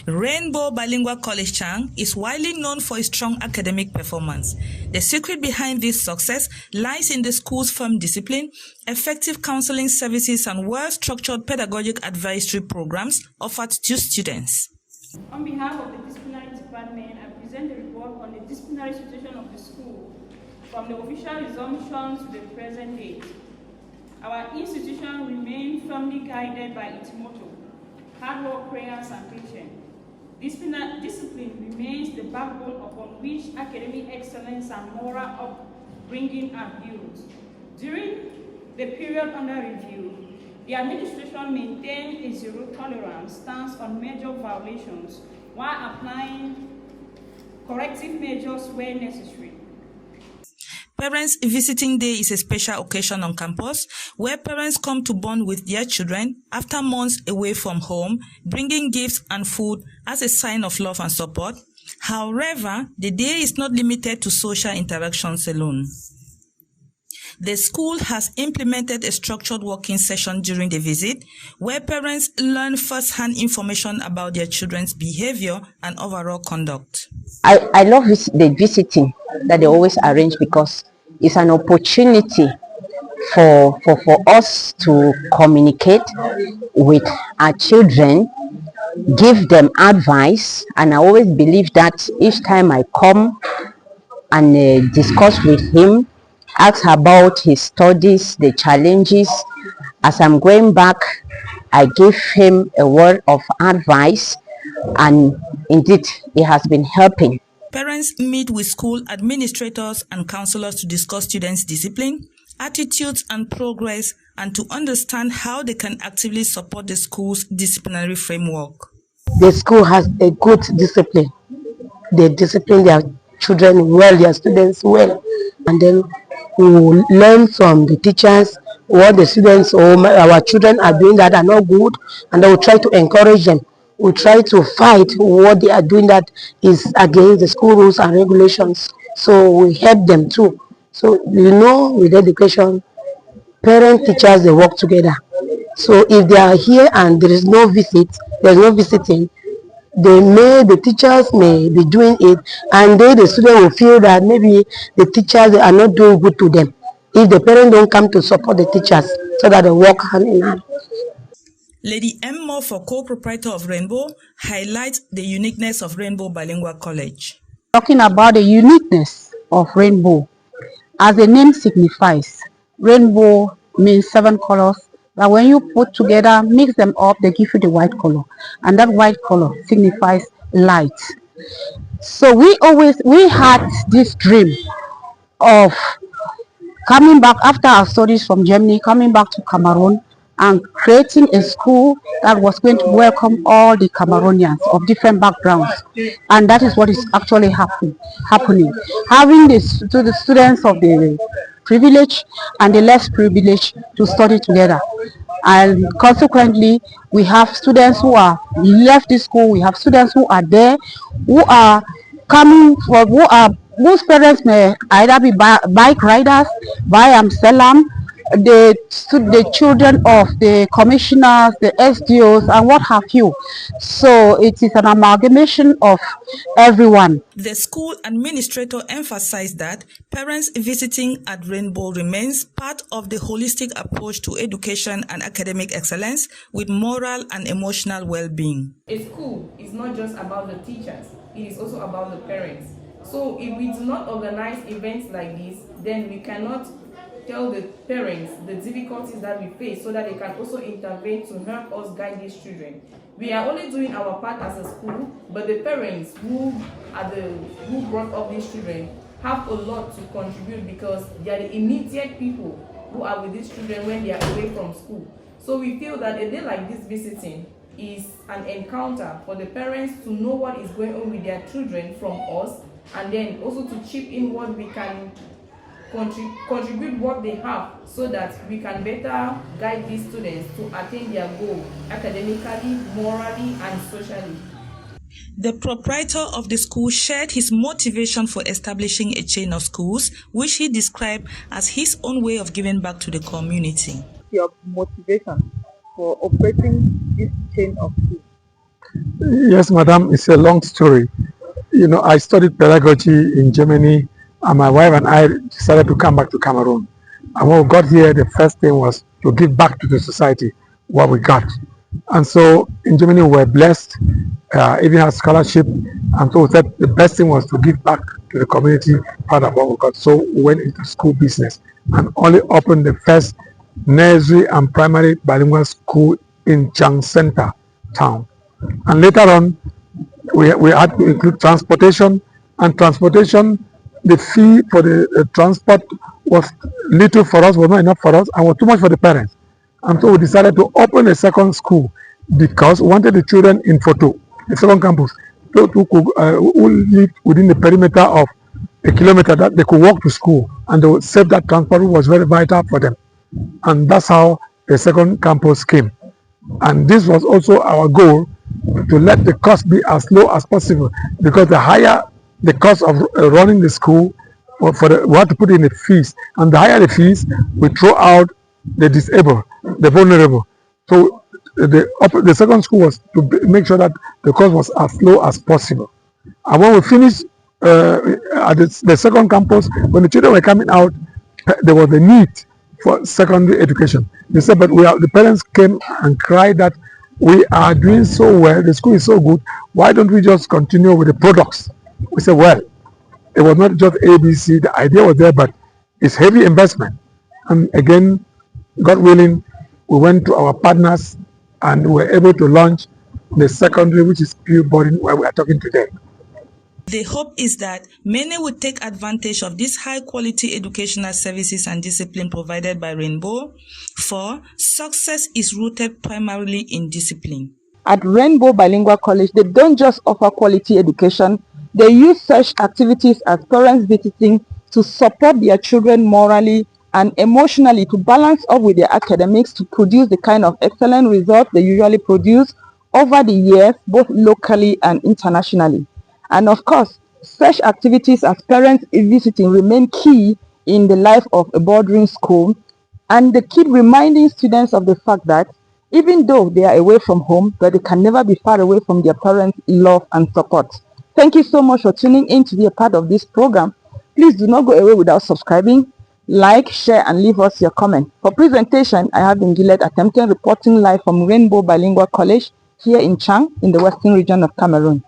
Rainbow Bilingual College Dschang is widely known for its strong academic performance. The secret behind this success lies in the school's firm discipline, effective counseling services, and well-structured pedagogic advisory programs offered to students. On behalf of the Disciplinary Department, I present the report on the disciplinary situation of the school from the official resumption to the present date. Our institution remains firmly guided by its motto: hard work, prayers, and patience. Discipline remains the backbone upon which academic excellence and moral upbringing are built. During the period under review, the administration maintained a zero-tolerance stance on major violations while applying corrective measures where necessary. Parents Visiting Day is a special occasion on campus where parents come to bond with their children after months away from home, bringing gifts and food as a sign of love and support. However, the day is not limited to social interactions alone. The school has implemented a structured working session during the visit where parents learn first-hand information about their children's behavior and overall conduct. I love the visiting that they always arrange because it's an opportunity for us to communicate with our children, give them advice, and I always believe that each time I come and discuss with him, ask about his studies, the challenges. As I'm going back, I give him a word of advice, and indeed, it has been helping. Parents meet with school administrators and counselors to discuss students' discipline, attitudes, and progress, and to understand how they can actively support the school's disciplinary framework. The school has a good discipline. They discipline their children well, their students well, and then we will learn from the teachers what the students or our children are doing that are not good, and then we'll try to encourage them. We try to fight what they are doing that is against the school rules and regulations. So we help them too. So with education, parent teachers, they work together. So if they are here and there is no visiting, the teachers may be doing it, and the student will feel that maybe the teachers are not doing good to them if the parents don't come to support the teachers so that they work hand in hand. Lady M. Moore, co-proprietor of Rainbow, highlights the uniqueness of Rainbow Bilingual College. Talking about the uniqueness of Rainbow, as the name signifies, rainbow means 7 colors, but when you put together, mix them up, they give you the white color, and that white color signifies light. So we had this dream of coming back after our studies from Germany, coming back to Cameroon, and creating a school that was going to welcome all the Cameroonians of different backgrounds. And that is what is actually happening. Having the students of the privileged and the less privileged to study together. And consequently, we have students who are left the school, we have students who are there, who are coming from, whose parents may either be bike riders, Salam, the children of the commissioners, the SDOs, and what have you. So it is an amalgamation of everyone. The school administrator emphasized that parents visiting at Rainbow remains part of the holistic approach to education and academic excellence with moral and emotional well-being. A school is not just about the teachers, it is also about the parents. So if we do not organize events like this, then we cannot tell the parents the difficulties that we face so that they can also intervene to help us guide these children. We are only doing our part as a school, but the parents who brought up these children have a lot to contribute because they are the immediate people who are with these children when they are away from school. So we feel that a day like this visiting is an encounter for the parents to know what is going on with their children from us, and then also to chip in what we can contribute what they have so that we can better guide these students to attain their goal academically, morally, and socially. The proprietor of the school shared his motivation for establishing a chain of schools, which he described as his own way of giving back to the community. Your motivation for operating this chain of schools? Yes, madam, it's a long story. You know, I studied pedagogy in Germany, and my wife and I decided to come back to Cameroon. And when we got here, the first thing was to give back to the society what we got. And so in Germany, we were blessed, even had scholarship. And so we said the best thing was to give back to the community part of what we got. So we went into school business and only opened the first nursery and primary bilingual school in Dschang Center town. And later on, we had to include transportation, and transportation, the fee for the transport was little for us, was not enough for us, and was too much for the parents. And so we decided to open a second school because we wanted the children in Photo, the second campus, who live within the perimeter of a kilometer, that they could walk to school and they would save that transport, was very vital for them. And that's how the second campus came. And this was also our goal, to let the cost be as low as possible, because the higher the cost of running the school, we have to put in the fees, and the higher the fees, we throw out the disabled, the vulnerable. So the second school was to make sure that the cost was as low as possible. And when we finished at the second campus, when the children were coming out, there was a need for secondary education. They said, but the parents came and cried that we are doing so well, the school is so good, why don't we just continue with the products? We said, well, it was not just ABC, the idea was there, but it's heavy investment. And again, God willing, we went to our partners and we were able to launch the secondary, which is pure boarding, where we are talking today. The hope is that many will take advantage of these high-quality educational services and discipline provided by Rainbow, for success is rooted primarily in discipline. At Rainbow Bilingual College, they don't just offer quality education, they use such activities as parents visiting to support their children morally and emotionally, to balance up with their academics, to produce the kind of excellent results they usually produce over the years, both locally and internationally. And of course, such activities as parents visiting remain key in the life of a boarding school, and they keep reminding students of the fact that even though they are away from home, but they can never be far away from their parents' love and support. Thank you so much for tuning in to be a part of this program. Please do not go away without subscribing, like, share, and leave us your comment. For presentation, I have been Gillette attempting reporting live from Rainbow Bilingual College here in Dschang in the western region of Cameroon.